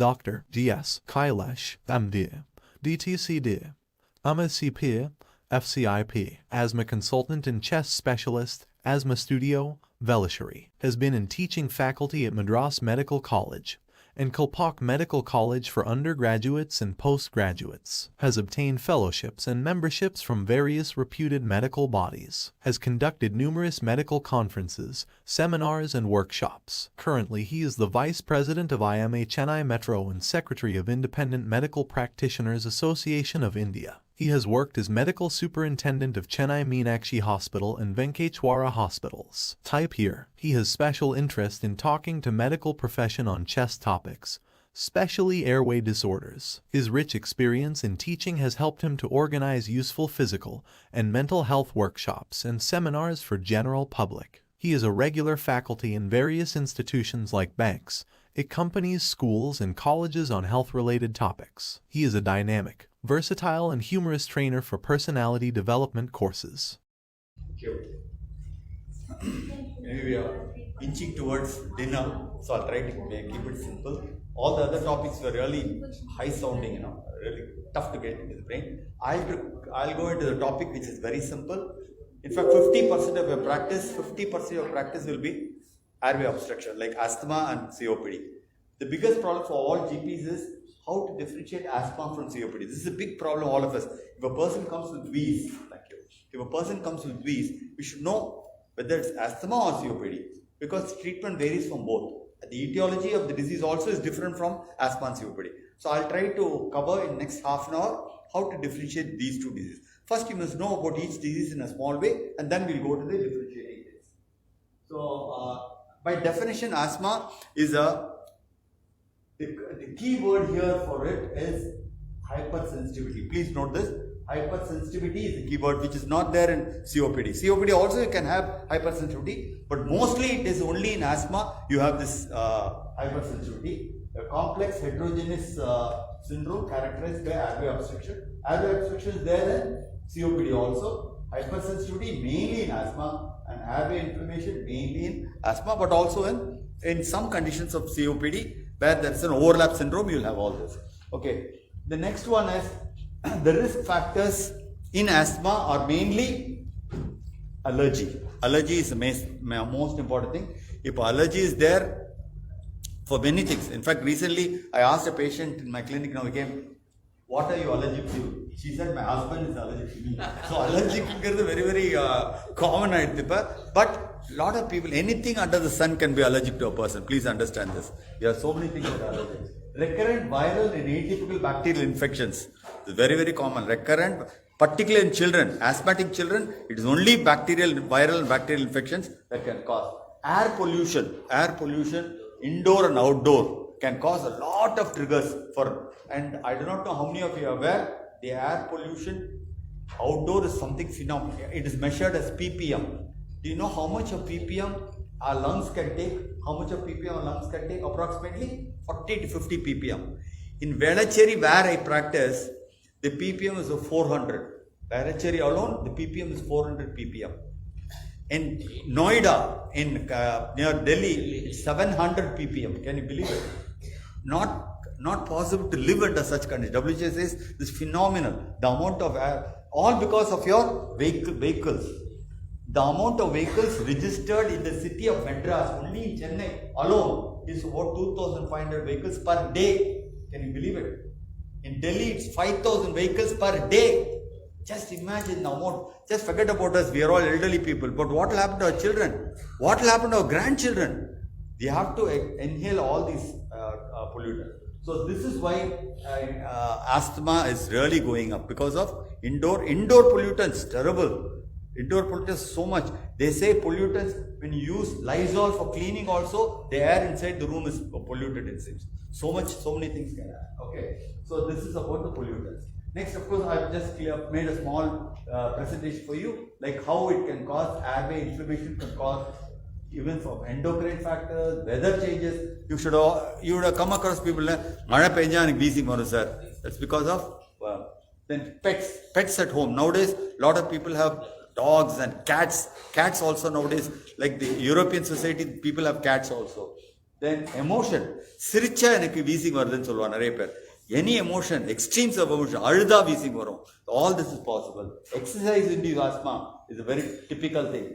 Dr. D.S. Kailash, MD, DTCD, IMA CMB, FCIP, asthma consultant and chest specialist, Asthma Studio, Velisheri, has been in teaching faculty at Madras Medical College and Kalpak Medical College for undergraduates and postgraduates, has obtained fellowships and memberships from various reputed medical bodies, has conducted numerous medical conferences, seminars and workshops. Currently he is the Vice President of IMA Chennai Metro and Secretary of Independent Medical Practitioners Association of India. He has worked as Medical Superintendent of Chennai Meenakshi Hospital and Venkataeswara Hospitals. Type here. He has special interest in talking to medical profession on chest topics, especially airway disorders. His rich experience in teaching has helped him to organize useful physical and mental health workshops and seminars for general public. He is a regular faculty in various institutions like banks, companies, schools, and colleges on health-related topics. He is a dynamic, versatile, and humorous trainer for personality development courses. Maybe we are inching towards dinner, so I'll try to keep it simple. All the other topics were really high-sounding, really tough to get into the brain. I'll go into the topic which is very simple. In fact, 50% of your practice will be airway obstruction, like asthma and COPD. The biggest problem for all GPs is how to differentiate asthma from COPD. This is a big problem, all of us. If a person comes with wheeze, we should know whether it's asthma or COPD, because treatment varies from both. The etiology of the disease also is different from asthma and COPD. So I'll try to cover in next half an hour how to differentiate these two diseases. First, you must know about each disease in a small way, and then we'll go to the differentiating things. So, by definition, asthma is the key word here for it is hypersensitivity. Please note this. Hypersensitivity is the key word which is not there in COPD. COPD also you can have hypersensitivity, but mostly it is only in asthma you have this hypersensitivity. A complex heterogeneous syndrome characterized by airway obstruction. Airway obstruction is there in COPD also. Hypersensitivity mainly in asthma, and airway inflammation mainly in asthma, but also in some conditions of COPD where there is an overlap syndrome, you will have all this. Okay. The next one is the risk factors in asthma are mainly allergy. Allergy is the most important thing. If allergy is there for many things. In fact, recently I asked a patient in my clinic, now he came, what are you allergic to? She said, my husband is allergic to me. So allergic is a very, very common idea. But a lot of people, anything under the sun can be allergic to a person. Please understand this. There are so many things that are allergic. Recurrent viral and atypical bacterial infections. It's very, very common. Recurrent, particularly in children, asthmatic children, it is only viral and bacterial infections that can cause. Air pollution, indoor and outdoor, can cause a lot of triggers for, and I do not know how many of you are aware, the air pollution outdoor is something phenomenal. It is measured as ppm. Do you know how much of ppm our lungs can take? How much of ppm our lungs can take? Approximately 40 to 50 ppm. In Velacheri, where I practice, the ppm is 400. Velacheri alone, the ppm is 400 ppm. In Noida, near Delhi, it's 700 ppm. Can you believe it? Not possible to live under such conditions. WHO says this is phenomenal. The amount of air, all because of your vehicles. The amount of vehicles registered in the city of Madras, only in Chennai alone, is about 2,500 vehicles per day. Can you believe it? In Delhi, it's 5,000 vehicles per day. Just imagine the amount. Just forget about us. We are all elderly people. But what will happen to our children? What will happen to our grandchildren? They have to inhale all these pollutants. So this is why asthma is really going up, because of indoor pollutants. Terrible. Indoor pollutants so much. They say pollutants, when you use Lysol for cleaning also, the air inside the room is polluted, it seems. So many things can happen. Okay. So this is about the pollutants. Next, of course, I've just made a small presentation for you, like how it can cause airway inflammation, can cause even from endocrine factors, weather changes. You would have come across people like, Mara penja and wheezing varu sir. That's because of then pets at home. Nowadays, a lot of people have dogs and cats. Cats also nowadays, like the European society, people have cats also. Then emotion. சிரிச்சா எனக்கு wheezing வருதுன்னு சொல்லுவாங்க நிறைய பேர். Any emotion, extremes of emotion, அழுதா wheezing வரும். All this is possible. Exercise induced asthma is a very typical thing.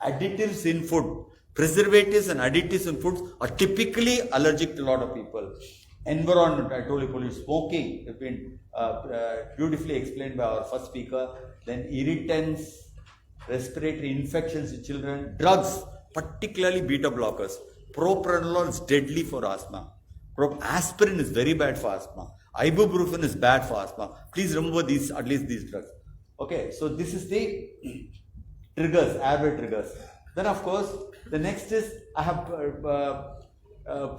Additives in food, preservatives and additives in foods are typically allergic to a lot of people. Environment, I told you, smoking has been beautifully explained by our first speaker. Then irritants, respiratory infections in children, drugs, particularly beta blockers. Propranolol is deadly for asthma. Aspirin is very bad for asthma. Ibuprofen is bad for asthma. Please remember these, at least these drugs. Okay, so this is the triggers, airway triggers. Then of course, the next is I have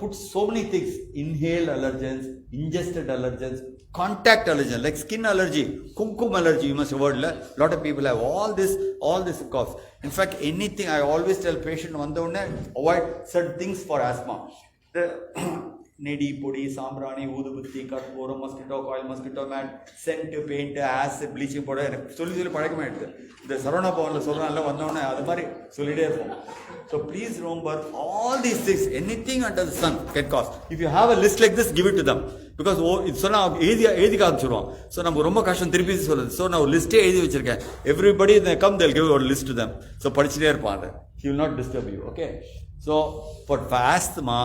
put so many things: inhaled allergens, ingested allergens, contact allergen like skin allergy, kumkum allergy. You must have heard. A lot of people have all this coughs. In fact, anything I always tell patient avoid certain things for asthma. The nedi, podi, sambrani, udubatti, karpooram, mosquito coil, mosquito mat, scent, paint, acid, bleaching powder. சொல்லி பழக்கமாயிடுது. இந்த சரவணா பவன்ல சொல்றாங்கல்ல வந்தோடனே அது மாதிரி சொல்லிட்டே இருப்போம். So please remember all these things, anything under the sun can cause. If you have a list like this, give it to them. Because சொன்னா எழுதி காமிச்சிருவோம். ஸோ நமக்கு ரொம்ப கஷ்டம் திருப்பி சொல்லுது. ஸோ நான் ஒரு லிஸ்ட்டே எழுதி வச்சிருக்கேன். Everybody they come, they'll give a list to them. So படிச்சுட்டே இருப்பாங்க. He will not disturb you. Okay. So for asthma,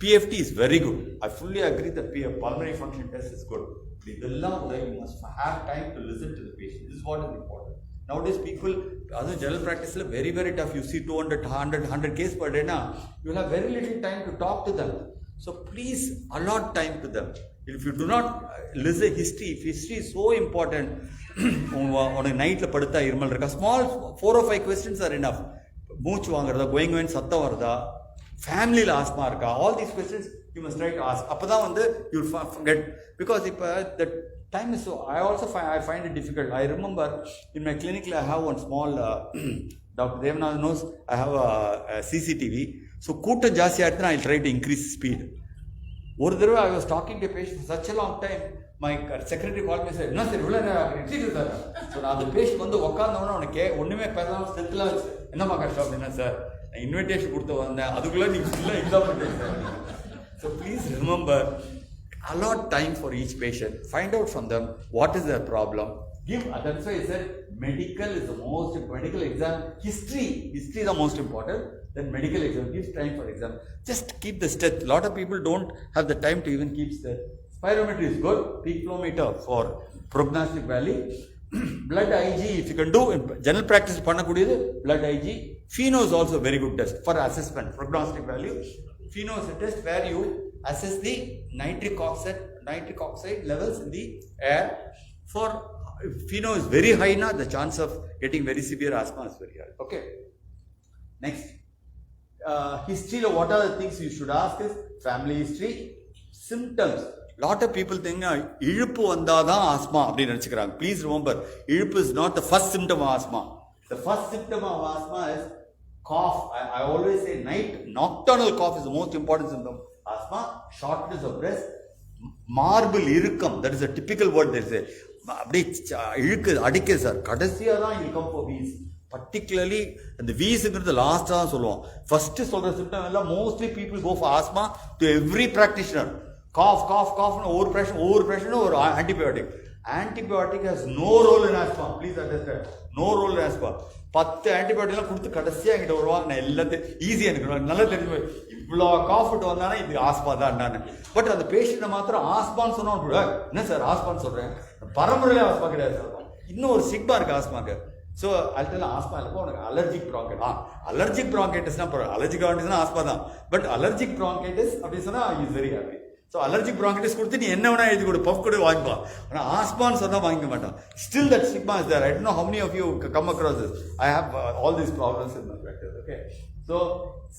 PFT is very good. I fully agree that pulmonary function test is good. You must have time to listen to the patient. This is what is important. Nowadays people, other general practice is very, very tough. You see 200, 100 cases per day now. You will have very little time to talk to them. So please allot time to them. If you do not listen history, if history is so important, on a night padutha irmal irukka, small 4 or 5 questions are enough. Mooch vaangradha, going satta varudha, family la asthma irukka, all these questions you must try to ask. Appada you will forget, because if the time is so, I find it difficult. I remember in my clinic I have one small Dr. Devanath knows I have a CCTV. So கூட்டம் ஜாஸ்தியாக எடுத்துனா I try to increase speed. ஒரு தடவை I was talking to a patient for such a long time, my secretary called me and said, என்ன sir இவ்வளோ நேரம் sir. So நான் அந்த patient உட்காந்தவொன்னே உனக்கு ஒன்றுமே பேசாமல் ஸ்டெத்தில் என்னம்மா கஷ்டம் அப்படின்னா, சார் நான் இன்விடேஷன் கொடுத்து வந்தேன், அதுக்குள்ளே நீங்கள் ஃபுல்லாக எக்ஸாம் பண்ணிட்டேன். So please remember, allot time for each patient. Find out from them what is their problem. That's why I said medical is the most, medical exam, history is the most important. Then medical exam, give time for exam. Just keep the step. A lot of people don't have the time to even keep step. Spirometry is good. Peak flow meter for prognostic value. Blood IG, if you can do in general practice, blood IG. Pheno is also a very good test for assessment, prognostic value. Pheno is a test where you assess the nitric oxide levels in the air. For if pheno is very high now, the chance of getting very severe asthma is very high. Okay. Next, history. What are the things you should ask is family history, symptoms. Lot of people think இழுப்பு வந்தாதான் asthma அப்படி நினைச்சுக்கிறாங்க. Please remember, இழுப்பு is not the first symptom of asthma. The first symptom of asthma is cough. I always say nocturnal cough is the most important symptom. Asthma, shortness of breath, marble இறுக்கம், that is a typical word they say. அப்படியே இழுக்கு அடிக்க sir, கடைசியாக தான் இழுக்கம் for wheeze. Particularly அந்த வீஸுங்கிறது லாஸ்ட்டாக தான் சொல்லுவோம். ஃபர்ஸ்ட் சொல்கிற சிம்டம் எல்லாம் mostly people go for asthma to every practitioner. காஃப்னு ஒவ்வொரு பேஷண்ட்டும் ஒரு antibiotic. Antibiotic has no role in asthma. Please understand, no role in asthma. 10 ஆன்டிபயோட்டிக்லாம் கொடுத்து கடைசியாக என்கிட்ட வருவாங்க, நான் எல்லாத்தையும் ஈஸியாக எனக்கு நல்லா தெரிஞ்சு இவ்வளோ காஃபிட்டு வந்தானே இது ஆஸ்மா தான் நான். பட் அந்த பேஷண்ட்டை மாத்திரம் ஆஸ்மான்னு சொன்னா கூட, என்ன சார் ஆஸ்மான்னு சொல்கிறேன், பரம்பரையிலே ஆஸ்மா கிடையாது சார், இன்னும் ஒரு சிக்மா இருக்குது ஆஸ்மாக்கு. ஸோ அதுல ஆஸ்மா இல்லப்போ உனக்கு அலர்ஜிக் ப்ராங்கைட். அலர்ஜிக் ப்ராங்கைட்டிஸ்னா பரவாயில்ல, அலர்ஜிக் ப்ராங்கைட்டிஸ்னா ஆஸ்மா தான். பட் அலர்ஜிக் ப்ராங்கைட்டிஸ் அப்படின்னு சொன்னால் is very happy. So allergic bronchitis கொடுத்து நீ என்ன வேணா எழுதி கொடு, பஃப் கூட வாங்கிப்பா. ஆனால் ஆஸ்மான்னு சொன்னால் வாங்கிக்க மாட்டான். Still that stigma is there. I don't know how many of you come across this. I have all these problems in my practice. Okay. So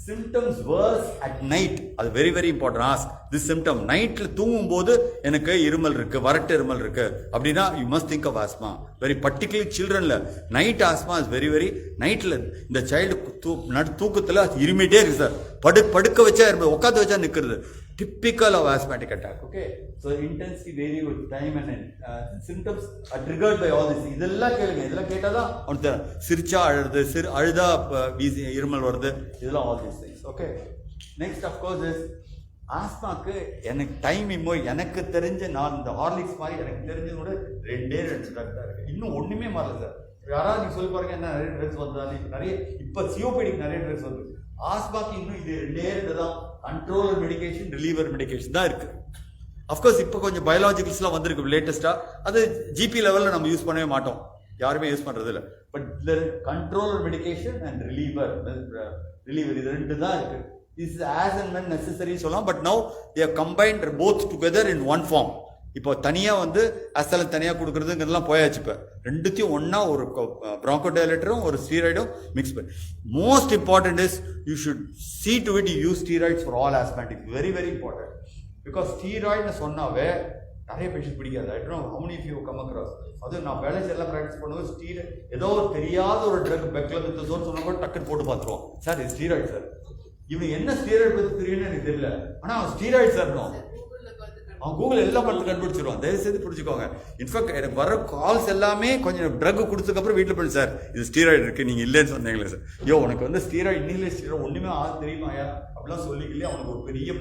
symptoms worse at night, அது very very important. Ask this symptom. நைட்டில் தூங்கும் போது எனக்கு இருமல் இருக்கு, வறட்டு இருமல் இருக்கு அப்படின்னா you must think of asthma. Very particular சில்ட்ரன்ல night asthma is very very. நைட்டில் இந்த சைல்டு தூக்கத்தில் இருமிட்டே இருக்கு சார், படுக்க வச்சா உட்காந்து வச்சா நிற்கிறது. Typical of asthmatic attack. Okay, so intensity vary with time and symptoms are triggered by all this. இதெல்லாம் கேளுங்க, இதெல்லாம் கேட்டாதான் அவனுக்கு சிரிச்சா அழுது, அழுதா இருமல் வருது, இதெல்லாம் all these things. Okay, Next of course is ஆஸ்மாக்கு எனக்கு டைம் எனக்கு தெரிஞ்ச நான் இந்த ஹார்லிக்ஸ் மாதிரி எனக்கு தெரிஞ்சது கூட 2 ட்ரக் தான் இருக்கு. இன்னும் ஒண்ணுமே மாறல சார். யாராவது நீங்க சொல்லி பாருங்க என்ன நிறைய ட்ரக்ஸ் வந்தாலும் நிறைய இப்ப சிஓபிடிக்கு நிறைய ட்ரக்ஸ் வந்து ஆஸ்மாக்கு இன்னும் இது 2 தான் கண்ட்ரோலர் மெடிகேஷன் ரிலீவர் மெடிகேஷன் தான் இருக்கு. அஃப்கோர்ஸ் இப்போ கொஞ்சம் பயாலஜிக்கல்ஸ்லாம் வந்திருக்கு லேட்டஸ்டா. அது ஜிபி லெவலில் நம்ம யூஸ் பண்ணவே மாட்டோம், யாருமே யூஸ் பண்றது இல்லை. But controller medication and reliever இது 2 தான் இருக்கு. This is as and when necessary சொல்லலாம். But now they have combined both together in one form. இப்போ தனியா வந்து அசலம் தனியா கொடுக்கறதுங்கிறதுலாம் போயாச்சு. இப்போ ரெண்டுத்தையும் ஒன்னா ஒரு bronchodilator ஒரு ஸ்டீராய்டும் மிக்ஸ் பண்ணி. Most important is you should see to it you use steroids for all asthmatic. Very very important. Because steroid சொன்னாவே நிறைய பேஷண்ட் பிடிக்காது. I don't know how many of you come across. அது நான் வேலை எல்லாம் practice பண்ணும்போது steroid ஏதோ ஒரு தெரியாத ஒரு ட்ரக் பெக்லமெத்தசோன் சொன்னா கூட டக்குன்னு போட்டு பார்த்துருவோம். சார் இது ஸ்டீராய்டு சார். இவனுக்கு என்ன ஸ்டீராய்டு பற்றி தெரியும்னு எனக்கு தெரியல, ஆனா அவன் ஸ்டீராய்டு சார் அவன் கூகுள் எல்லாம் பார்த்து கண்டுபிடிச்சிருவான். தயவு செய்து புரிஞ்சுக்கோங்க. இன்ஃபேக்ட் எனக்கு வர கால்ஸ் எல்லாமே கொஞ்சம் ட்ரக் கொடுத்ததுக்கப்புறம் வீட்டில் போய் சார் இது ஸ்டீராய்டு இருக்கு நீங்க இல்லைன்னு சொன்னீங்களே சார். ஐயோ உனக்கு வந்து ஸ்டீராய்டு இன்னிலே ஸ்டீராய்டு ஒண்ணுமே தெரியுமாயா அப்படிலாம் சொல்லிக்கலையே அவனுக்கு ஒரு பெரிய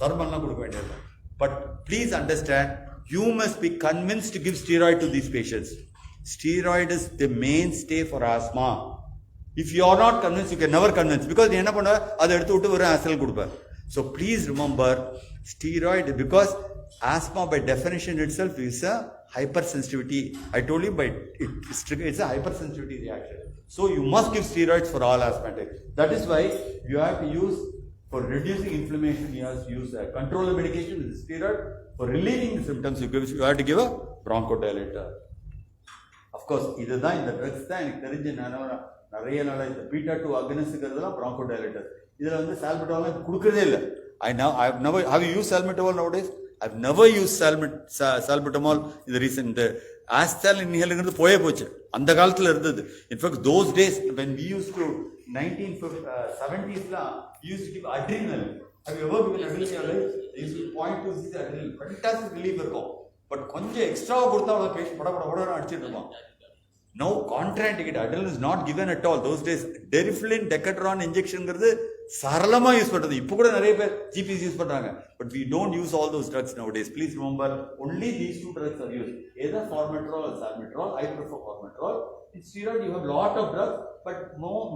சர்மன்லாம் கொடுக்க வேண்டியது. But please understand, you must be convinced to give steroid to these patients. Steroid is the mainstay for asthma. If you are not convinced, you can never convince, because நீ என்ன பண்ண அதை எடுத்து விட்டு ஒரு ஆசல் கொடுப்ப. So please remember steroid, because asthma by definition itself is a hypersensitivity. I told you it's a hypersensitivity reaction. So you must give steroids for all asthmatics. That is why you have to use, for reducing inflammation you have to use a controller medication with steroid. For relieving the symptoms you have to give a bronchodilator. Of course இதுதான் இந்த drugs தான் எனக்கு தெரிஞ்ச நிறைய நாளா இந்த beta 2 அகனிஸ்ட்ங்கிறதுலாம் bronchodilator. இதுல வந்து சால்மெட்டோல் கொடுக்கறதே இல்லை. I've never, have you used salmeterol nowadays? I've never used salmeterol in the recent asthma inhaler போயே போச்சு. அந்த காலத்துல இருந்தது. In fact those days when we used to 1970s we used to give adrenal. Have you ever given adrenal in your life? They used to point to see the adrenal. Fantastic relief இருக்கும். But கொஞ்சம் எக்ஸ்ட்ராவா கொடுத்தா அவ்வளோ patient பட அடிச்சிட்டு இருப்பான். Now contraindicated, adrenal is not given at all. Those days Deriflin, Decatron injectionங்கிறது சரளமா யூஸ் பண்றது. இப்போ கூட நிறைய பேர் GPs யூஸ் பண்றாங்க. But we don't use all those drugs nowadays. Please remember, only these 2 drugs are used. Either formoterol or salmeterol. I prefer formoterol. In steroid you have lot of drugs, but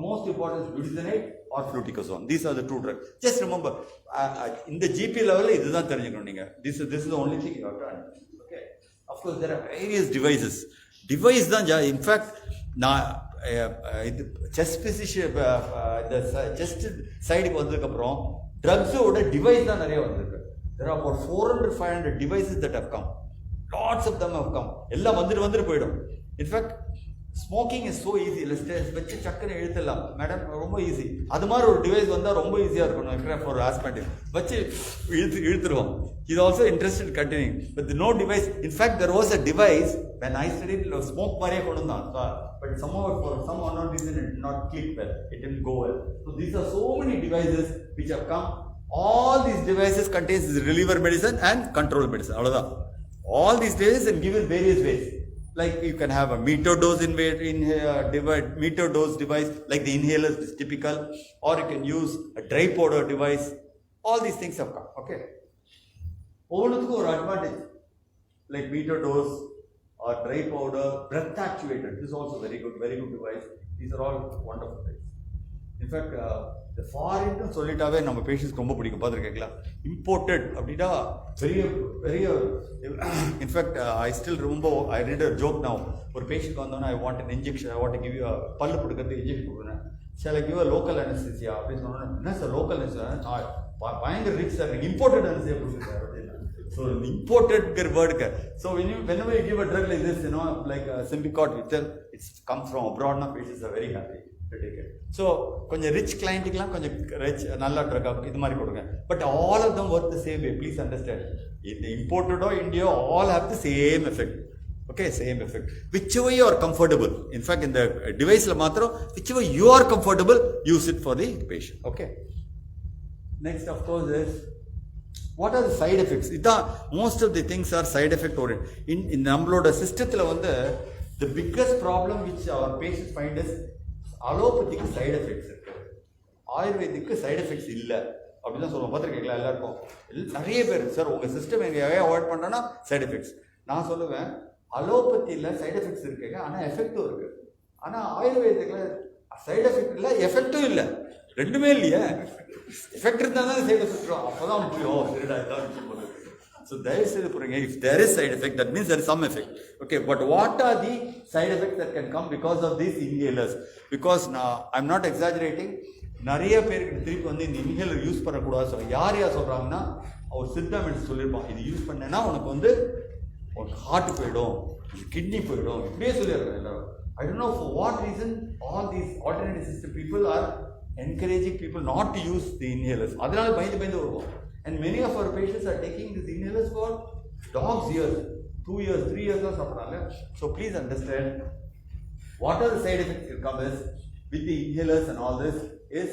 most important is budesonide or fluticasone. These are the 2 drugs. Just remember, in the GP level இதுதான் தெரிஞ்சுக்கணும் நீங்க. This is the only thing you have to understand. Okay. Of course there are various devices. Device தான் in fact நான் chest physician இந்த chest சைடுக்கு வந்ததுக்கப்புறம் ட்ரக்ஸோட device தான் நிறைய வந்திருக்கு. There are about 400-500 devices that have come. Lots of them have come. எல்லாம் வந்துட்டு போயிடும். In fact smoking is so easy. வச்சு சக்கரை எழுத்தலாம் மேடம், ரொம்ப ஈஸி. அது மாதிரி ஒரு டிவைஸ் வந்தால் ரொம்ப ஈஸியாக இருக்கணும் ஃபார் ஆஸ்மெட்டிக். வச்சு இழுத்துருவோம். இது also interested continue but no device. In fact there was a device when I studied smoke மாதிரியே கொண்டு வந்தான். But somehow for some unknown reason it did not click well. It didn't go well. So these are so many devices which have come. All these devices contains reliever medicine and control medicine. அவ்வளவுதான். All these devices and given various ways. Like you can have a meter dose meter dose device, like the inhalers is typical, or you can use a dry powder device. All these things have come. Okay. Ovunukku or advantage, like meter dose or dry powder, breath actuated. This is also very good device. These are all wonderful things. In fact, the foreign சொல்லிட்டாவே நம்ம பேஷண்ட்ஸ்க்கு ரொம்ப பிடிக்கும். பார்த்துருக்கீங்களா? Imported அப்படின்னா பெரிய in fact I still ரொம்ப ஐ read a joke now. ஒரு patient வந்தோன்னா I want an injection, I want give you பல்லு பிடிக்கிறது இன்ஜெக்ஷன் கொடுக்குறேன். சில கிவ் லோக்கல் அனஸ்தீசியா அப்படின்னு சொன்னோன்னா என்ன சார் லோக்கல் அனஸ்தீசியா பயங்கர ரிச் சார், இம்போர்ட்டட் அனஸ்தீசியா கொடுக்குறாரு அப்படின்னு. ஸோ இம்போர்ட்டட்ங்கிற வேர்டுக்கு. So whenever you give a drug like this, like Symbicort, it's comes from abroad, now patients are very happy. So கொஞ்சம் rich கிளைண்ட்டுக்கெலாம் கொஞ்சம் ரிச் நல்ல ட்ரக் இது மாதிரி கொடுங்க. But all of them work the same way. Please understand, இந்த இம்போர்ட்டடோ இந்தியோ all have the same effect. Okay, same effect. Whichever you are comfortable. In fact இந்த டிவைஸில் மாத்திரம் whichever you are comfortable use it for the patient. Okay. Next of course is what are the side effects. இதுதான் most of the things are side effect orient. இந்த நம்மளோட சிஸ்டத்தில் வந்து the biggest problem which our patient find is அலோபதிக்கு side effects இருக்கு. ஆயுர்வேதிக்கு side effects இல்லை அப்படின்னு தான் சொல்லுவோம். பார்த்துருக்கீங்களா எல்லாருக்கும்? நிறைய பேர் சார் உங்கள் சிஸ்டம் எங்கே அவாய்ட் பண்ணுறோன்னா சைடு எஃபெக்ட்ஸ். நான் சொல்லுவேன் அலோபதியில் சைடு எஃபெக்ட்ஸ் இருக்குங்க, ஆனால் எஃபெக்டும் இருக்குது. ஆனால் ஆயுர்வேதிக்கில் சைடு எஃபெக்ட் இல்லை, எஃபெக்டும் இல்லை, ரெண்டுமே இல்லையே. எஃபெக்ட் இருந்தால் தான் சைடு எஃபெக்ட் வரும், அப்போ தான் புரியும் சரிடா இதான் விஷயம் போது. So if there is side effect, that means there is some effect. Okay, but what are the side effects that can come because of these inhalers? Because now I'm not exaggerating. நிறைய பேருக்கு திருப்பி வந்து இந்த inhaler use பண்ணக்கூடாது சொல்ல. யார் சொல்கிறாங்கன்னா அவர் symptoms சொல்லியிருப்பான், இது யூஸ் பண்ணேன்னா உனக்கு வந்து உனக்கு ஹார்ட் போயிடும், கிட்னி போயிடும், இப்படியே சொல்லிடுறாங்க எல்லாரும். I don't know for what reason all these alternative system people are encouraging people not to use the inhalers. அதனால பயந்து வருவோம். And many of our patients are taking these inhalers for dogs years, 2 years, 3 years தான் சாப்பிட்றாங்க. So please understand what are the side effects that come is with the inhalers and all this is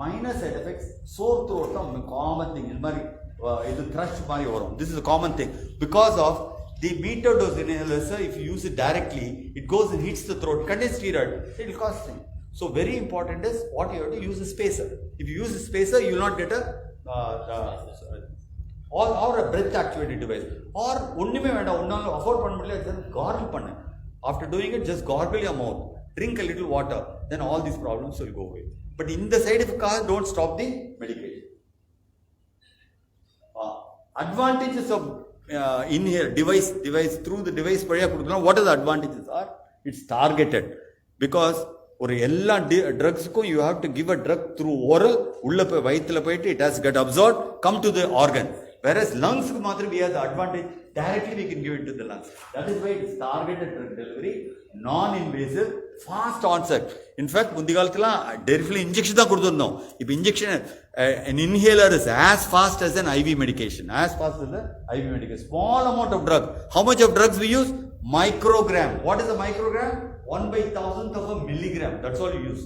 minor side effects. Sore throat is a common thing. இது மாதிரி இது thrush மாதிரி வரும். This is a common thing because of the meter dose inhalers. If you use it directly, it goes and hits the throat, contains steroid, it will cause thing. So very important is what you have to use a spacer. If you use a spacer, you will not get a or a breath actuated device. Or ஒண்ணுமே வேண்டாம், ஒன்னால afford பண்ண முடியல, just gargle பண்ணு. After doing it, just gargle your mouth, drink a little water, then all these problems will go away. But in the side effect, don't stop the medication. Advantages of inhale device through the device வழியா கொடுக்கலாம். What are the advantages? Are it's targeted because ஒரு எல்லா ட்ரக்ஸுக்கும் you have to give a drug through oral, உள்ள போய் வயிற்றுல போயிட்டு it has get absorbed come to the organ. Whereas லங்ஸ்க்கு மாத்திரம் we have the advantage directly we can give it to the lungs. That is why it is targeted drug delivery, non-invasive, fast onset. In fact முந்தி காலத்துல directly injection தான் கொடுத்துருந்தோம். இப்போ injection an inhaler is as fast as an IV medication, as fast as an IV medication. Small amount of drug. How much of drugs we use? Microgram. What is a microgram? 1/1000th of a milligram. That's all you use.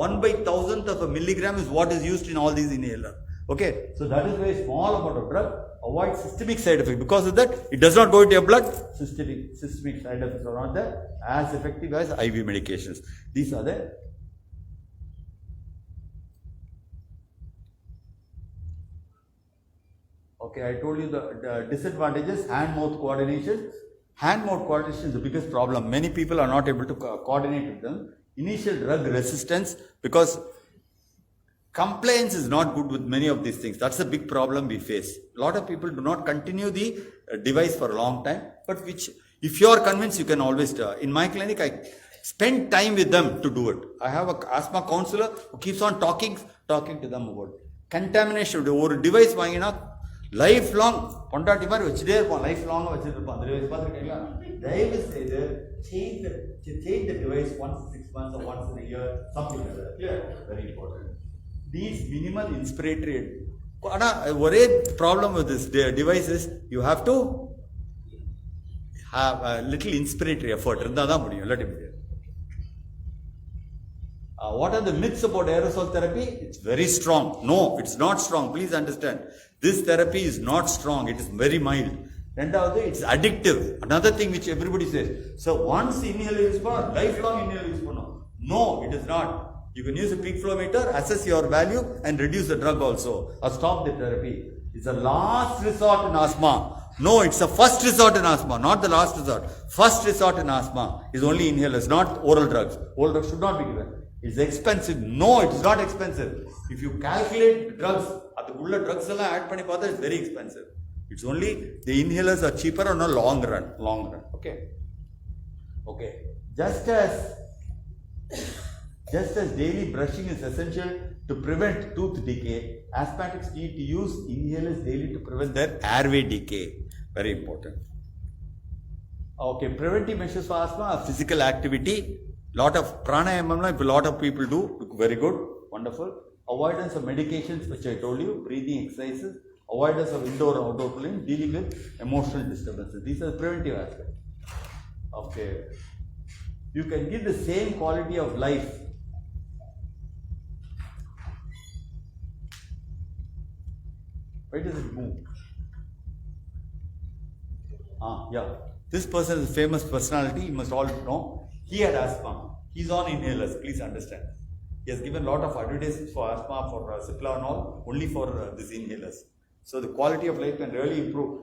1/1000th of a milligram is what is used in all these inhalers. Okay, so that is why small amount of drug avoid systemic side effect. Because of that, it does not go into your blood. Systemic side effects are not there as effective as IV medications. These are the okay. I told you the disadvantages. Hand-mouth coordination. Hand-mouth coordination is the biggest problem. Many people are not able to coordinate with them. Initial drug resistance, because compliance is not good with many of these things. That's a big problem we face. A lot of people do not continue the device for a long time, but which if you are convinced, you can always in my clinic I spend time with them to do it. I have a asthma counselor who keeps on talking to them about contamination. ஒரு device வாங்கினா life long கொண்டாட்டி மாதிரி வச்சுட்டே இருப்போம், life long வச்சுட்டு இருப்போம். அந்த device பார்த்துருக்கீங்களா? தயவு செய்து change the device once in 6 months or once in a year, something like that. Clear? Very important. These minimal inspiratory. ஆனால் ஒரே problem with this device is you have to have a little inspiratory effort இருந்தால் தான் முடியும், இல்லாட்டி முடியாது. What are the myths about aerosol therapy? It's very strong. No, it's not strong. Please understand. This therapy is not strong. It is very mild. Rendavathu, it's addictive. Another thing which everybody says. So once inhaler use பண்ணா lifelong inhaler use பண்ணணும். No, it is not. You can use a peak flow meter, assess your value and reduce the drug also or stop the therapy. It's a last resort in asthma. No, it's a first resort in asthma, not the last resort. First resort in asthma is only inhalers, not oral drugs. Oral drugs should not be given. It's expensive. No, it is not expensive. If you calculate drugs, அதுக்குள்ள drugs எல்லாம் add பண்ணி பார்த்தா it's very expensive. It's only the inhalers are cheaper on a long run. Okay. Just as daily brushing is essential to prevent tooth decay, asthmatics need to use inhalers daily to prevent their airway decay. Very important. Okay, preventive measures for asthma are physical activity. Lot of pranayama, a lot of people do. Very good, wonderful. Avoidance of medications, which I told you, breathing exercises, avoidance of indoor and outdoor playing, dealing with emotional disturbances. These are the preventive aspects. Okay. You can give the same quality of life. Why does it move? Yeah. This person is a famous personality, you must all know. He had asthma. He's on inhalers, please understand. He has given a lot of advertisements for asthma, for Cipla and all, only for these inhalers. So the quality of life can really improve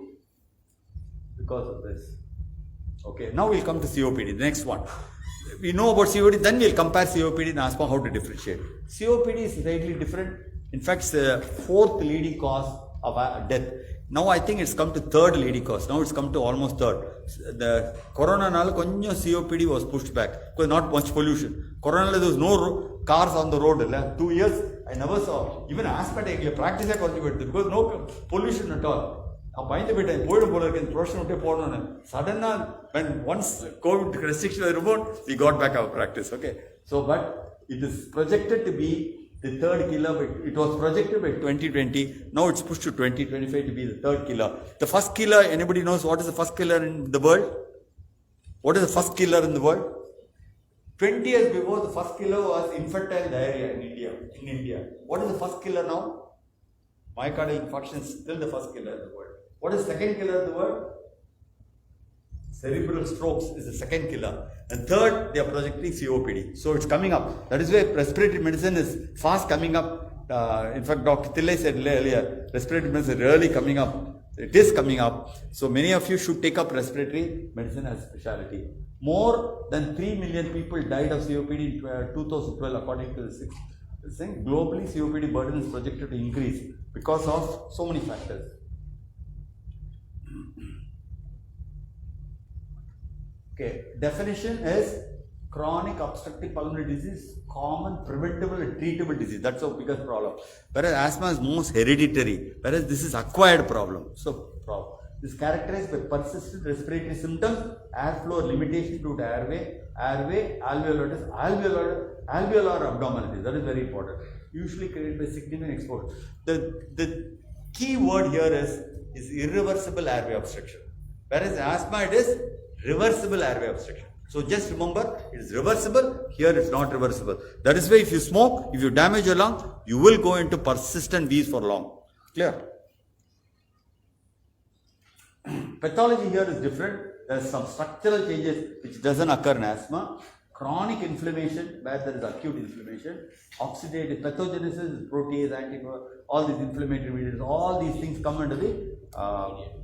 because of this. Okay, now we'll come to COPD, the next one. We know about COPD, then we'll compare COPD and asthma, how to differentiate. COPD is slightly different. In fact, it's the fourth leading cause of death. Now I think it's come to third leading cause. Now it's come to almost third. The corona nal konja COPD was pushed back because not much pollution. Corona there was no cars on the road. 2 years I never saw. Even asthmatic practice because no pollution at all. Suddenly, when once COVID restrictions were removed, we got back our practice. Okay. So, but it is projected to be the third killer. It was projected by 2020. Now it's pushed to 2025 to be the third killer. The first killer, anybody knows what is the first killer in the world? What is the first killer in the world? 20 years before, the first killer was infantile diarrhea in India. What is the first killer now? Myocardial infarction is still the first killer in the world. What is the second killer in the world? Cerebral strokes is the second killer. And third, they are projecting COPD. So it's coming up. That is why respiratory medicine is fast coming up. In fact, Dr. Tillai said earlier, respiratory medicine is really coming up. It is coming up. So many of you should take up respiratory medicine as a specialty. More than 3 million people died of COPD in 2012 according to the thing. Globally, COPD burden is projected to increase because of so many factors. Okay, definition is chronic obstructive pulmonary disease, common, preventable and treatable disease. That's our biggest problem. Whereas asthma is most hereditary, whereas this is acquired problem. So, this is characterized by persistent respiratory symptoms, airflow limitation due to airway, alveolar abnormalities. That is very important. Usually created by significant exposure. The key word here is irreversible airway obstruction. Whereas asthma, it is reversible airway obstruction. So just remember, it is reversible, here it's not reversible. That is why if you smoke, if you damage your lung, you will go into persistent wheeze for long. Clear? Pathology here is different. There are some structural changes which doesn't occur in asthma. Chronic inflammation, where there is acute inflammation. Oxidative pathogenesis, protease, antibody, all these inflammatory mediators, all these things come under the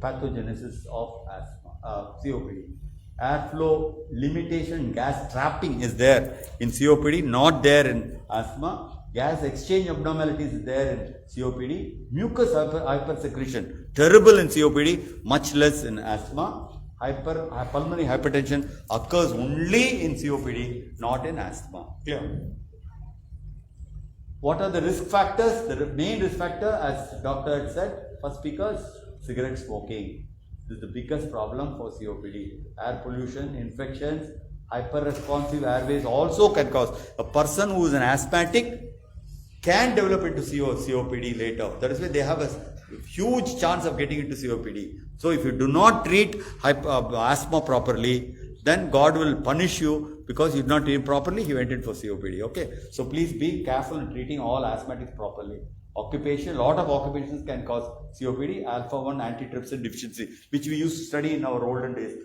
pathogenesis of asthma, COPD. Airflow limitation, gas trapping is there in COPD, not there in asthma. Gas exchange abnormalities is there in COPD. Mucus hypersecretion, terrible in COPD, much less in asthma. Pulmonary hypertension occurs only in COPD, not in asthma. Clear? What are the risk factors? The main risk factor, as doctor had said, first speaker, is cigarette smoking. This is the biggest problem for COPD. Air pollution, infections, hyper-responsive airways also can cause. A person who is an asthmatic can develop into COPD later. That is why they have a huge chance of getting into COPD. So if you do not treat asthma properly, then God will punish you because you did not treat properly, you went in for COPD. Okay. So please be careful in treating all asthmatics properly. Occupation, a lot of occupations can cause COPD, alpha-1 antitrypsin deficiency, which we used to study in our olden days.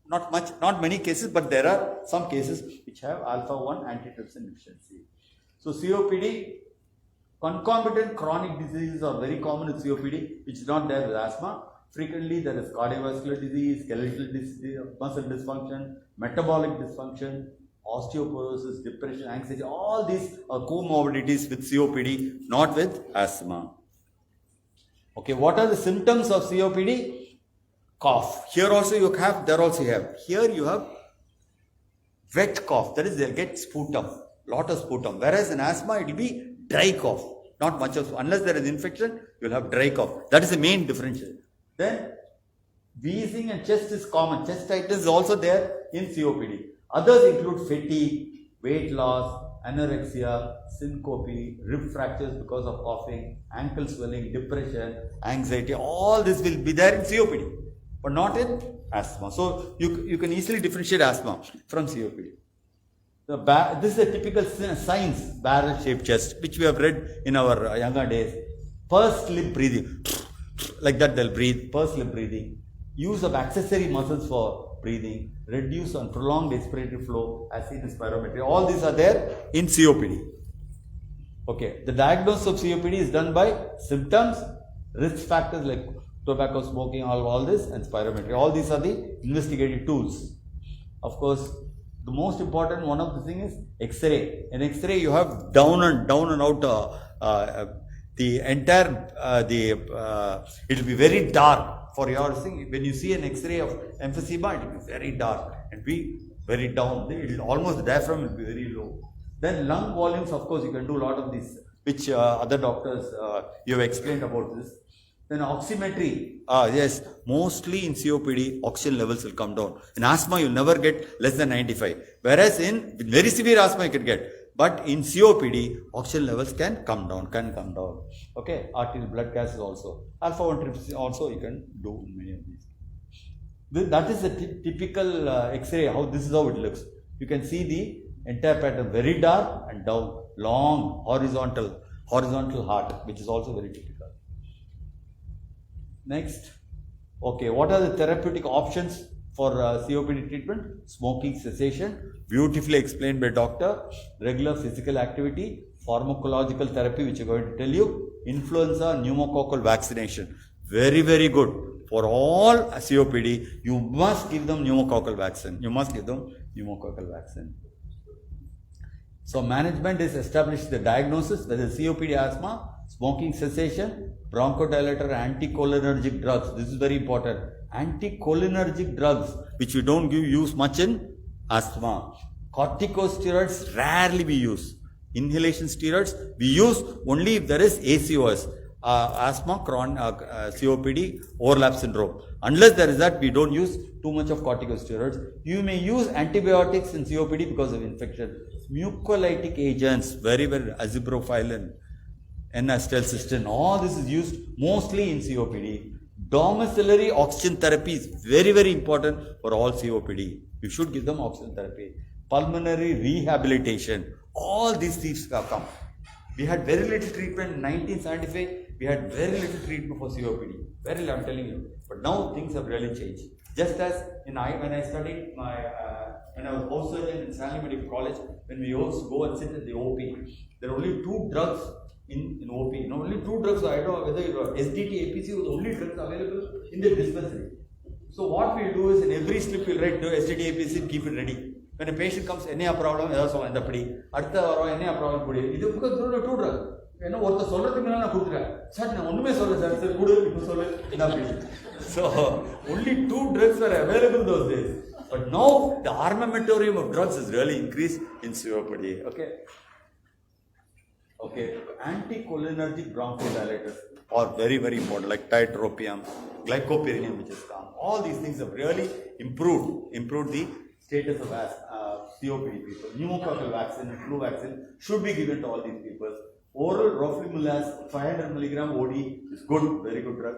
Not many cases, but there are some cases which have alpha-1 antitrypsin deficiency. So COPD, concomitant chronic diseases are very common with COPD, which is not there with asthma. Frequently there is cardiovascular disease, skeletal disease, muscle dysfunction, metabolic dysfunction, osteoporosis, depression, anxiety, all these are comorbidities with COPD, not with asthma. Okay, what are the symptoms of COPD? Cough. Here also you have, there also you have. Here you have wet cough, that is they'll get sputum, lot of sputum. Whereas in asthma it will be dry cough, not much of, unless there is infection, you will have dry cough. That is the main differential. Then wheezing and chest is common. Chest tightness is also there in COPD. Others include fatigue, weight loss, anorexia, syncope, rib fractures because of coughing, ankle swelling, depression, anxiety. All this will be there in COPD, but not in asthma. So you can easily differentiate asthma from COPD. This is a typical signs, barrel-shaped chest, which we have read in our younger days. Pursed lip breathing, like that they'll breathe, pursed lip breathing. use of accessory muscles for breathing, reduce on prolonged expiratory flow as seen in spirometry. All these are there in COPD. Okay, the diagnosis of COPD is done by symptoms, risk factors like tobacco smoking, all this, and spirometry. All these are the investigative tools. Of course, the most important one of the thing is X-ray. In X-ray, you have down and out the entire it will be very dark for your thing. When you see an X-ray of emphysema, it will be very dark and be very down. It will almost, the diaphragm will be very low. Then lung volumes, of course, you can do a lot of these, which other doctors you have explained about this. Then oximetry, yes, mostly in COPD, oxygen levels will come down. In asthma, you'll never get less than 95. Whereas in very severe asthma, you can get. But in COPD, oxygen levels can come down. Okay, arterial blood gases also. Alpha-1 antitrypsin also you can do in many of these. That is the typical X-ray, how this is how it looks. You can see the entire pattern very dark and down, long, horizontal heart, which is also very typical. Next, okay, what are the therapeutic options for COPD treatment? Smoking cessation, beautifully explained by doctor, regular physical activity, pharmacological therapy, which I'm going to tell you, influenza, pneumococcal vaccination, very, very good. For all COPD, you must give them pneumococcal vaccine. So management is established the diagnosis, whether COPD, asthma, smoking cessation, bronchodilator, anticholinergic drugs. This is very important. Anticholinergic drugs, which we don't use much in asthma. Corticosteroids rarely we use. Inhalation steroids we use only if there is ACOS, asthma, COPD, overlap syndrome. Unless there is that, we don't use too much of corticosteroids. You may use antibiotics in COPD because of infection. Mucolytic agents, very, azithromycin, N-acetylcysteine, all this is used mostly in COPD. Domiciliary oxygen therapy is very, very important for all COPD. You should give them oxygen therapy. Pulmonary rehabilitation, all these things have come. We had very little treatment in 1975. We had very little treatment for COPD. Very little, I'm telling you. But now things have really changed. Just as when I studied when I was house surgeon in Stanley Medical College, when we used to go and sit in the OP, there are only 2 drugs in OP. Only 2 drugs. I don't know whether it was SDT, APC was the only drugs available in the dispensary. So what we do is in every slip we'll write SDT, APC, keep it ready. When a patient comes, any problem, this is because there are 2 drugs. So only 2 drugs were available those days. But now the armamentarium of drugs is really increased in COPD. Okay, anticholinergic bronchodilators are very, very important, like tiotropium, glycopyridine, which is calm. All these things have really improved the status of COPD people. Pneumococcal vaccine and flu vaccine should be given to all these people. Oral roflumilast 500 mg OD is good, very good drug.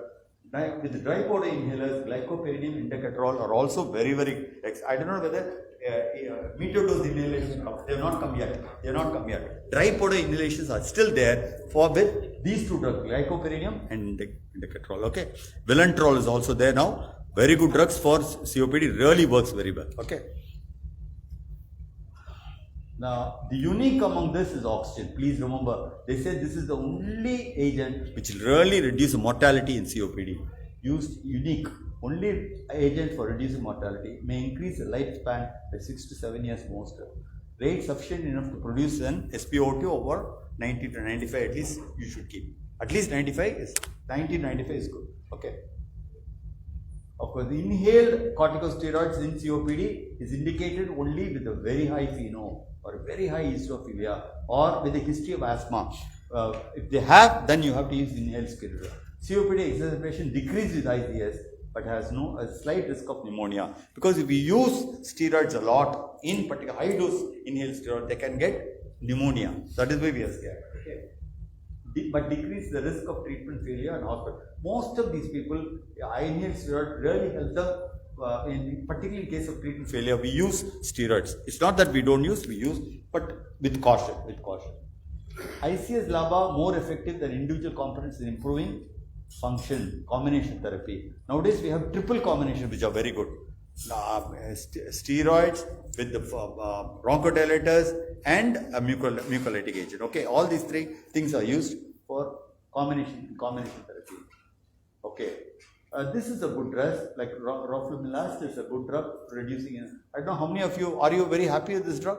With the dry powder inhalers, glycopyridine, indacaterol are also very, very. I don't know whether meteor dose inhalations come. They have not come yet. Dry powder inhalations are still there with these 2 drugs, glycopyridine and indacaterol. Okay, vilanterol is also there now. Very good drugs for COPD. Really works very well. Okay. Now, the unique among this is oxygen. Please remember, they said this is the only agent which will really reduce mortality in COPD. Used unique, only agent for reducing mortality, may increase the lifespan by 6 to 7 years most. Rate sufficient enough to produce an SpO2 over 90 to 95 at least you should keep. At least 95 is good. Okay. Of course, the inhaled corticosteroids in COPD is indicated only with a very high FeNO or a very high eosinophilia or with a history of asthma. If they have, then you have to use inhaled spironolactone. COPD exacerbation decreases with ICS but has a slight risk of pneumonia, because if we use steroids a lot, in particular high dose inhaled steroid, they can get pneumonia. That is why we are scared. Okay. But decrease the risk of treatment failure and hospital. Most of these people, inhaled steroid really helps them. In particular in case of treatment failure, we use steroids. It's not that we don't use, we use, but with caution. ICS LABA more effective than individual components in improving function, combination therapy. Nowadays we have triple combination which are very good. Steroids with the bronchodilators and a mucolytic agent. Okay, all these three things are used for combination therapy. Okay, this is a good drug, like roflumilast is a good drug reducing. I don't know how many of you are very happy with this drug?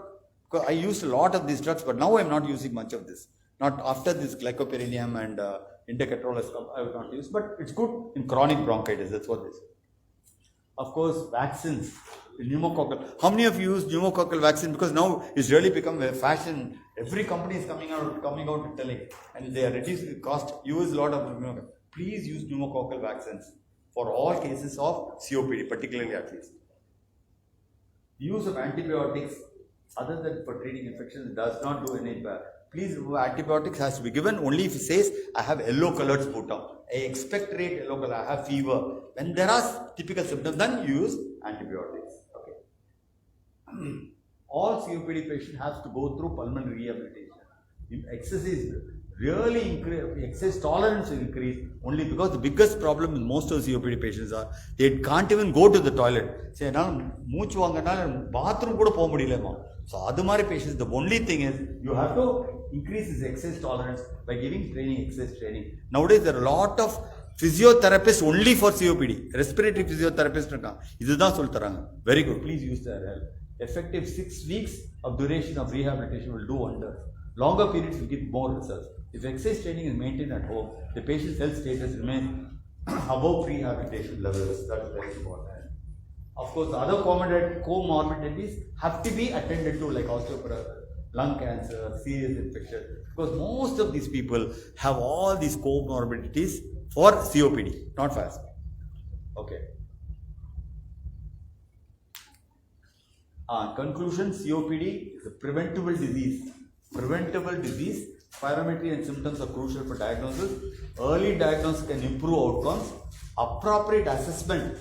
Because I used a lot of these drugs, but now I am not using much of this. Not after this glycopyrronium and indacatrol has come, I will not use, but it's good in chronic bronchitis. That's what this is. Of course, vaccines, pneumococcal. How many of you use pneumococcal vaccine? Because now it's really become a fashion. Every company is coming out and telling, and they are reducing the cost. Use a lot of pneumococcal. Please use pneumococcal vaccines for all cases of COPD, particularly at least. Use of antibiotics, other than for treating infections, does not do any bad. Please remember, antibiotics has to be given only if it says, I have yellow colored sputum. I expect rate yellow color, I have fever. When there are typical symptoms, then use antibiotics. Okay. All COPD patients have to go through pulmonary rehabilitation. If exercise really increase, exercise tolerance will increase only because the biggest problem with most of COPD patients are they can't even go to the toilet. Say, mooch vaanganal bathroom kuda pova mudiyalama. So, adumari patients, the only thing is you have to increase his exercise tolerance by giving training, exercise training. Nowadays, there are a lot of physiotherapists only for COPD. Respiratory physiotherapists. Very good. Please use their help. Effective 6 weeks of duration of rehabilitation will do wonders. Longer periods will give more results. If exercise training is maintained at home, the patient's health status remains above rehabilitation levels. That is very important. Of course, the other comorbidities have to be attended to, like osteoporosis, lung cancer, serious infection, because most of these people have all these comorbidities for COPD, not for asthma. Okay. Conclusion, COPD is a preventable disease. Spirometry and symptoms are crucial for diagnosis. Early diagnosis can improve outcomes. Appropriate assessment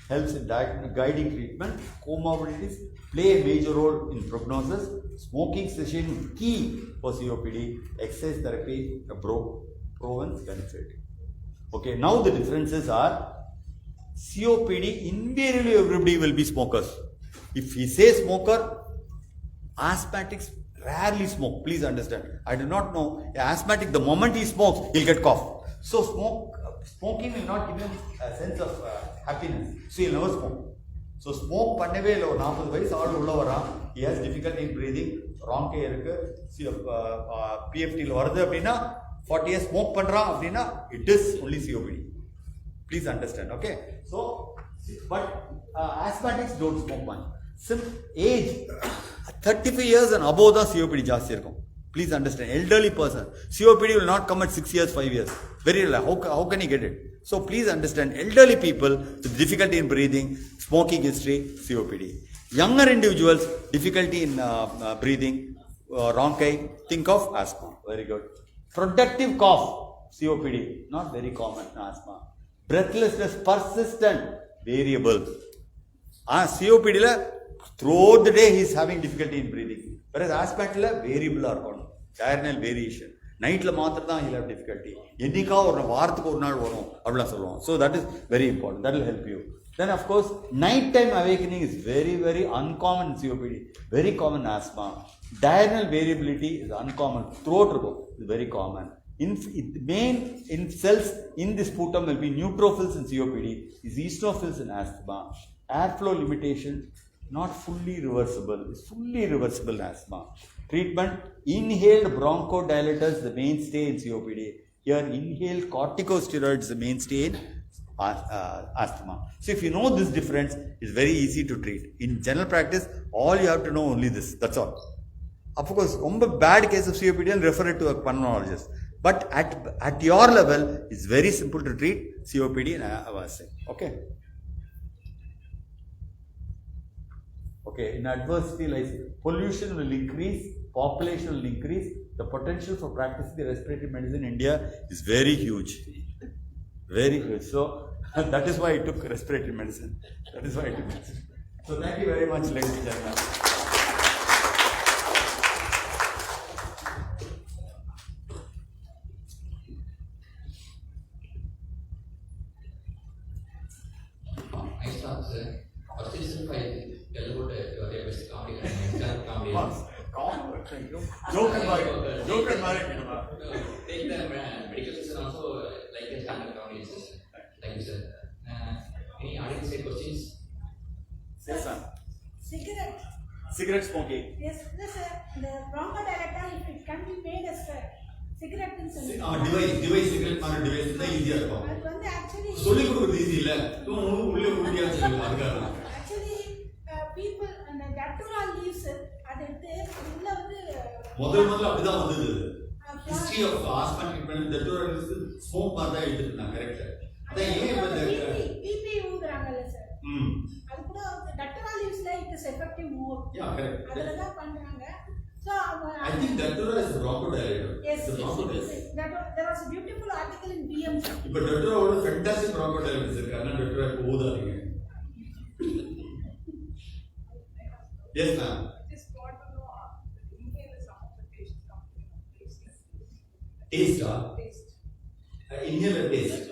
helps in guiding treatment. Comorbidities play a major role in prognosis. Smoking cessation is key for COPD. Exercise therapy, a proven benefit. Okay, now the differences are COPD, invariably everybody will be smokers. If he says smoker, asthmatics rarely smoke. Please understand. I do not know. Asthmatic, the moment he smokes, he'll get cough. So smoking will not give him a sense of happiness. So he'll never smoke. So smoke pannave lo 40 vayas all ulla varan. He has difficulty in breathing. Wrong irukku. PFT lo varudhu appadina 40 years smoke pandran appadina it is only COPD. Please understand. Okay. So but asthmatics don't smoke much. Age 35 years and above the COPD jaasti irukum. Please understand. Elderly person, COPD will not come at 6 years, 5 years. Very rare. How can he get it? So please understand, elderly people with difficulty in breathing, smoking history, COPD. Younger individuals, difficulty in breathing, bronchi, think of asthma. Very good. Productive cough, COPD, not very common in asthma. Breathlessness, persistent, variable. COPD, throughout the day he is having difficulty in breathing. Whereas asthmatic, variable are diurnal variation. Night la maathram he'll have difficulty. Ennika or vaarathukku oru naal varum avla solluvom. So that is very important. That will help you. Then of course, nighttime awakening is very, very uncommon in COPD. Very common in asthma. Diurnal variability is uncommon. Throat is very common. In cells in this sputum will be neutrophils in COPD, is eosinophils in asthma. Airflow limitation, not fully reversible. It's fully reversible in asthma. Treatment, inhaled bronchodilators, the mainstay in COPD. Here, inhaled corticosteroids, the mainstay in asthma. So, if you know this difference, it's very easy to treat. In general practice, all you have to know only this. That's all. Of course, bad case of COPD and refer it to a pulmonologist. But at your level, it's very simple to treat COPD and asthma. Okay. Okay, in adversity like pollution will increase, population will increase, the potential for practicing the respiratory medicine in India is very huge. Very huge. So, that is why I took respiratory medicine. That is why I took it. So, thank you very much, ladies and gentlemen. start, sir. First is if I tell about your best comedy, comedy. Joke and married. Joke and married. Take the medical season also like the standard comedy. Thank you, sir. Any audience questions? Yes, sir. Cigarette. Cigarette smoking. Yes, sir. The bronchodilator, if it can be made as a cigarette in some. Device cigarette மாதிரி device தான் ஈஸியா இருக்கும். அது வந்து actually. சொல்லி கொடுக்கிறது easy இல்ல. உள்ளே குடியா செய்யலாம் அதுக்காக. Actually, people and datura leaves அது எடுத்து உள்ள வந்து முதல்ல அப்படிதான் வந்தது. History of asthma treatment datura leaves smoke மாதிரி எடுத்துட்டாங்க கரெக்ட். அத ஏன் இப்ப பிபி ஊதுறாங்கல்ல சார். அது கூட datura leaves ல it is effective more. Yeah, correct. அதல தான் பண்றாங்க. So I think datura is a bronchodilator. Yes, there was a beautiful article in BMC. இப்ப datura ஓட fantastic bronchodilators இருக்கு. ஆனா datura இப்ப ஊதாதீங்க. Yes, ma'am. Just want to know the inhaler some of the patients complain Taste, taste. Inhaler taste.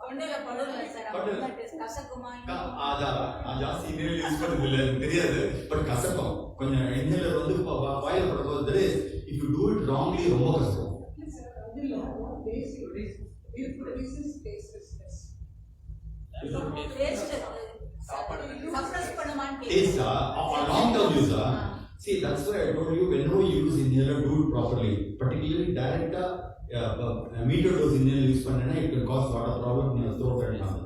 தொண்டையில படுல sir அப்ப taste கசக்குமா நான் ஜாஸ்தி inhaler use பண்ணது இல்ல எனக்கு தெரியாது பட் கசக்கும் கொஞ்சம் இன்ஹேலர் வந்து வாயில படும்போது if you do it wrongly ரொம்ப கசக்கும் டேஸ்ட் சப்ரஸ் பண்ணுமான்னு taste long term use see that's why I told you whenever you use inhaler do it properly particularly direct meter dose inhaler use பண்ணனா it can cause lot of problem in your throat and lung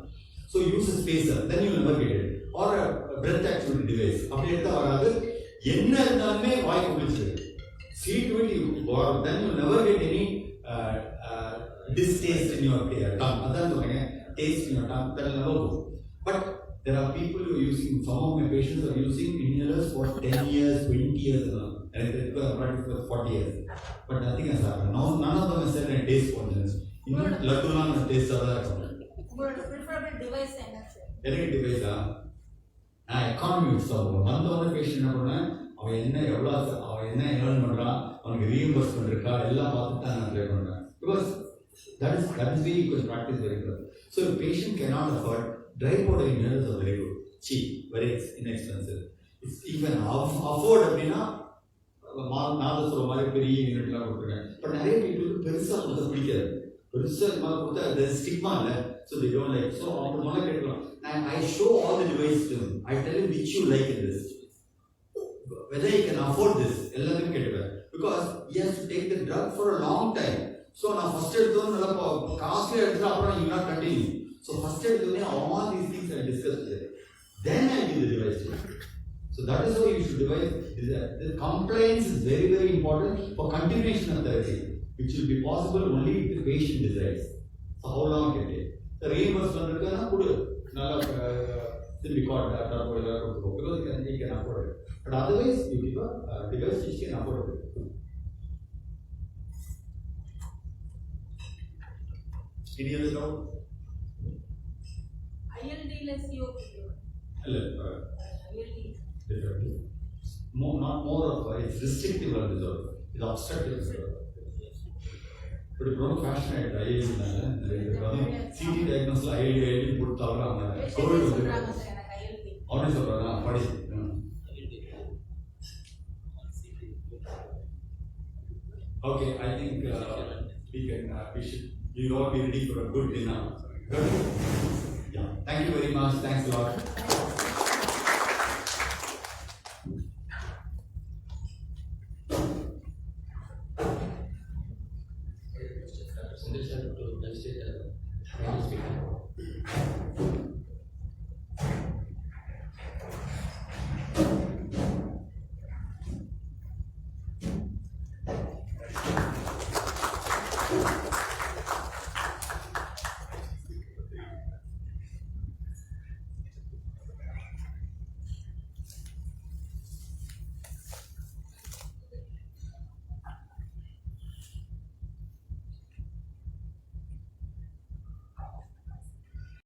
so use a spacer then you will never get it or a breath actual device அப்படி எடுத்தா வராது என்ன இருந்தாலுமே வாய் குளிச்சு see to it or then you will never get any distaste in your tongue அதான் சொல்றேன் taste in your tongue that will never go but there are people who are using some of my patients are using inhalers for 10 years 20 years and they have practiced for 40 years but nothing has happened none of them has said a taste for this ladduna taste ada உங்களோட preferable device என்ன sir எனக்கு device economy use ஆகும் வந்த patient என்ன பண்ணேன் அவன் என்ன earn பண்றான் அவனுக்கு ரீஎம்பர்ஸ்மெண்ட் இருக்கா எல்லாம் பார்த்துட்டு தான் நான் ட்ரை பண்றேன் because that is very good practice very good so if patient cannot afford dry powder inhalers are very good cheap very inexpensive if you can afford அப்படின்னா நான் சொல்ற மாதிரி பெரிய யூனிட்லாம் கொடுத்துருக்கேன் பட் நிறைய பேருக்கு பெருசா கொடுத்தா பிடிக்காது பெருசா மாதிரி கொடுத்தா அது ஸ்டிக்மா இல்லை so they don't like so அவங்க முதல்ல கேட்கலாம் and I show all the devices to them I tell him which you like in this whether he can afford this எல்லாத்தையும் கேட்டுப்பேன் because he has to take the drug for a long time so நான் first எடுத்தோம் நல்லா costly எடுத்தா அப்புறம் you not continue so first எடுத்தோனே all these things I discuss with them then I give the device to you so that is how you should devise the compliance is very very important for continuation of therapy which will be possible only if the patient desires so how long can it take the reimbursement irukana kudu nalla simply called doctor because he can afford it but otherwise you give a device which can afford it any other doubt ILD less COPD ILD differently not more of it's restrictive disorder it's obstructive disorder but it's ரொம்ப fashion ஆயிடுது ஐஎல்டினால CD டயக்னோஸ்ல ILD கொடுத்தாலும் அவங்க Covid வந்து அவனே சொல்றாங்க படி okay I think we should all be ready for a good dinner good yeah thank you very much thanks a lot